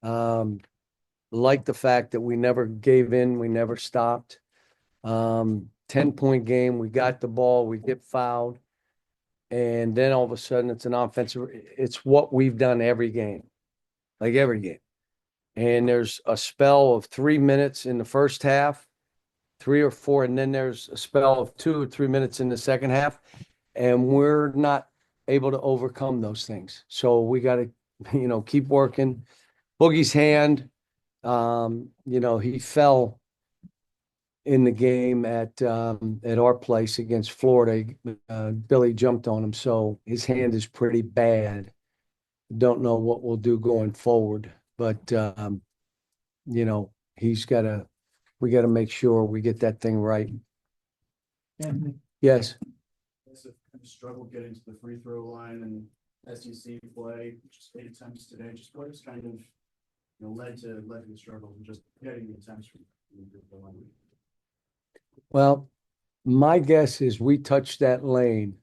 Like the fact that we never gave in, we never stopped. 10-point game, we got the ball, we get fouled, and then all of a sudden it's an offensive. It's what we've done every game, like every game. And there's a spell of 3 minutes in the first half, 3 or 4, and then there's a spell of 2 or 3 minutes in the second half, and we're not able to overcome those things. So we got to, keep working. Boogie's hand, he fell in the game at our place against Florida. Billy jumped on him, so his hand is pretty bad. Don't know what we'll do going forward, but he's got to. We got to make sure we get that thing right. And Yes. kind of struggled getting to the free throw line and SEC play, just 8 attempts today. Just what has kind of led to the struggles and just getting the attempts from the line? Well, my guess is we touched that lane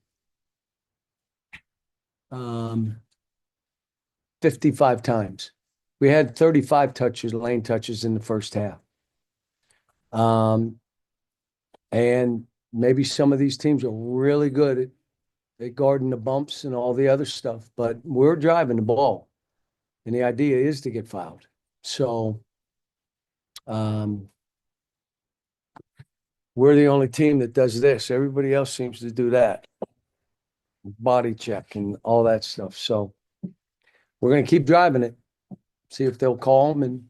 55 times. We had 35 lane touches in the first half. And maybe some of these teams are really good at guarding the bumps and all the other stuff, but we're driving the ball. And the idea is to get fouled. So we're the only team that does this. Everybody else seems to do that. Body check and all that stuff. So we're going to keep driving it, see if they'll call them, and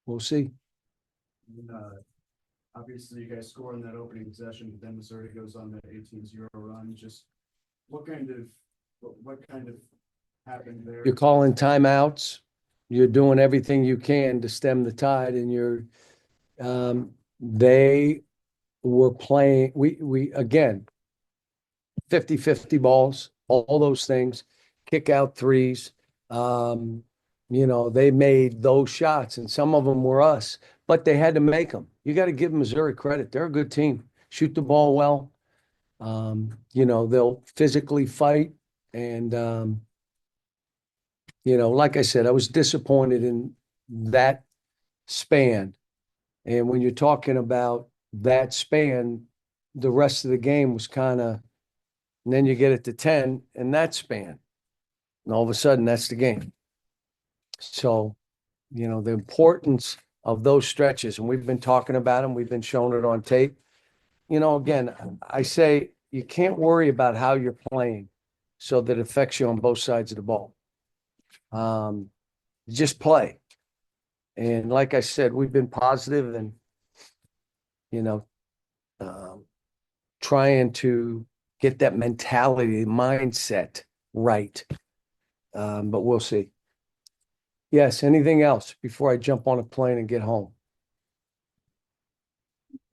we'll see. And, obviously, you guys score in that opening possession, but then Missouri goes on that 18-0 run. Just what kind of happened there? You're calling timeouts. You're doing everything you can to stem the tide, and they were playing. We again, 50-50 balls, all those things, kick out threes. They made those shots, and some of them were us, but they had to make them. You got to give Missouri credit. They're a good team. Shoot the ball well. They'll physically fight. And, like I said, I was disappointed in that span. And when you're talking about that span, the rest of the game was kind of, and then you get it to 10 in that span. And all of a sudden, that's the game. So, the importance of those stretches, and we've been talking about them, we've been showing it on tape. Again, I say you can't worry about how you're playing so that it affects you on both sides of the ball. Just play. And like I said, we've been positive and, trying to get that mentality, mindset right. But we'll see. Yes, anything else before I jump on a plane and get home?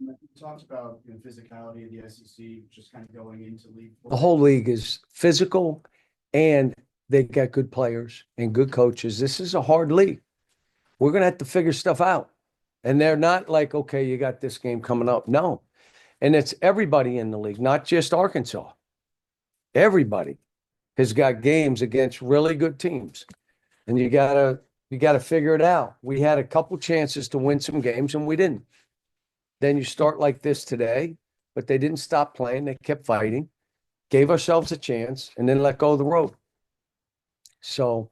You talked about physicality of the SEC, just kind of going into league play. The whole league is physical, and they got good players and good coaches. This is a hard league. We're going to have to figure stuff out. And they're not like, okay, you got this game coming up. No. And it's everybody in the league, not just Arkansas. Everybody has got games against really good teams. And you gotta figure it out. We had a couple chances to win some games and we didn't. Then you start like this today, but they didn't stop playing. They kept fighting, gave ourselves a chance, and then let go of the rope. So,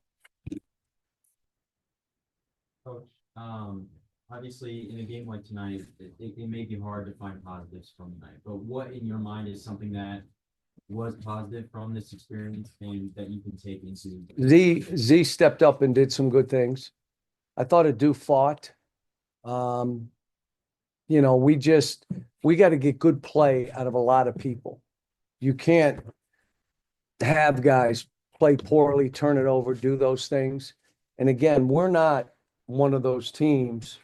Coach, obviously in a game like tonight, it may be hard to find positives from tonight, but what in your mind is something that was positive from this experience and that you can take into? Z stepped up and did some good things. I thought Adu fought. We got to get good play out of a lot of people. You can't have guys play poorly, turn it over, do those things. And again, we're not one of those teams.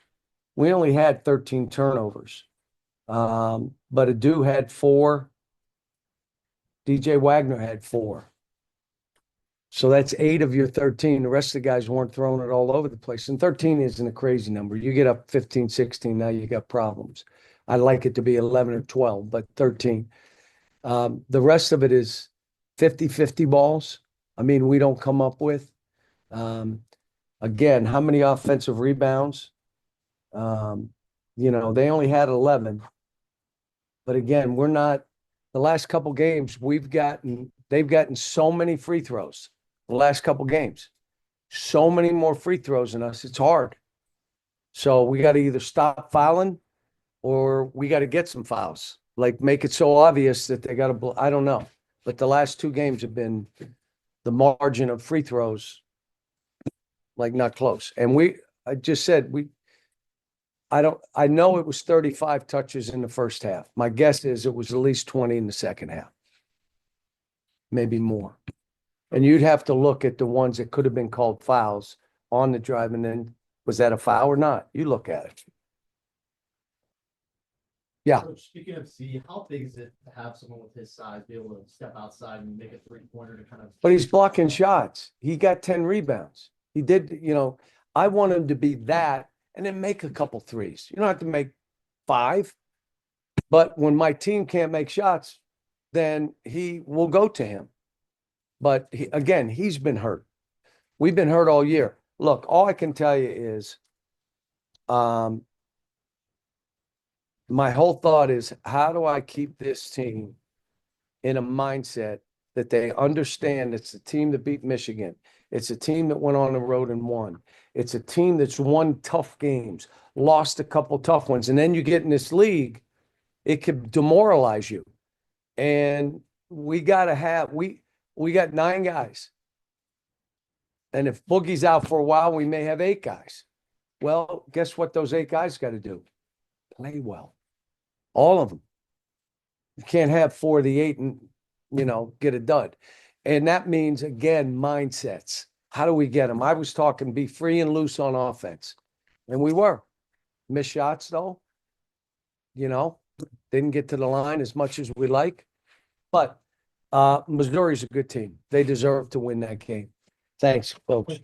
We only had 13 turnovers. But Adu had 4. DJ Wagner had 4. So that's 8 of your 13. The rest of the guys weren't throwing it all over the place. And 13 isn't a crazy number. You get up 15, 16, now you got problems. I'd like it to be 11 or 12, but 13. The rest of it is 50-50 balls. I mean, we don't come up with. Again, how many offensive rebounds? They only had 11. But again, the last couple games, they've gotten so many free throws the last couple games. So many more free throws than us. It's hard. So we got to either stop fouling or we got to get some fouls. Like make it so obvious that they got to, I don't know. But the last two games have been the margin of free throws, like not close. And I just said, I know it was 35 touches in the first half. My guess is it was at least 20 in the second half. Maybe more. And you'd have to look at the ones that could have been called fouls on the drive, and then was that a foul or not? You look at it. Yeah. So speaking of C, how big is it to have someone with his size be able to step outside and make a three-pointer to kind of? But he's blocking shots. He got 10 rebounds. He did, I want him to be that and then make a couple threes. You don't have to make 5. But when my team can't make shots, then he will go to him. But again, he's been hurt. We've been hurt all year. Look, all I can tell you is, my whole thought is, how do I keep this team in a mindset that they understand it's the team that beat Michigan. It's a team that went on the road and won. It's a team that's won tough games, lost a couple tough ones. And then you get in this league, it could demoralize you. And we got 9 guys. And if Boogie's out for a while, we may have 8 guys. Well, guess what those 8 guys got to do? Play well. All of them. You can't have 4 of the 8 and, get a dud. And that means, again, mindsets. How do we get them? I was talking be free and loose on offense. And we were. Missed shots, though. Didn't get to the line as much as we like. But Missouri's a good team. They deserve to win that game. Thanks, folks.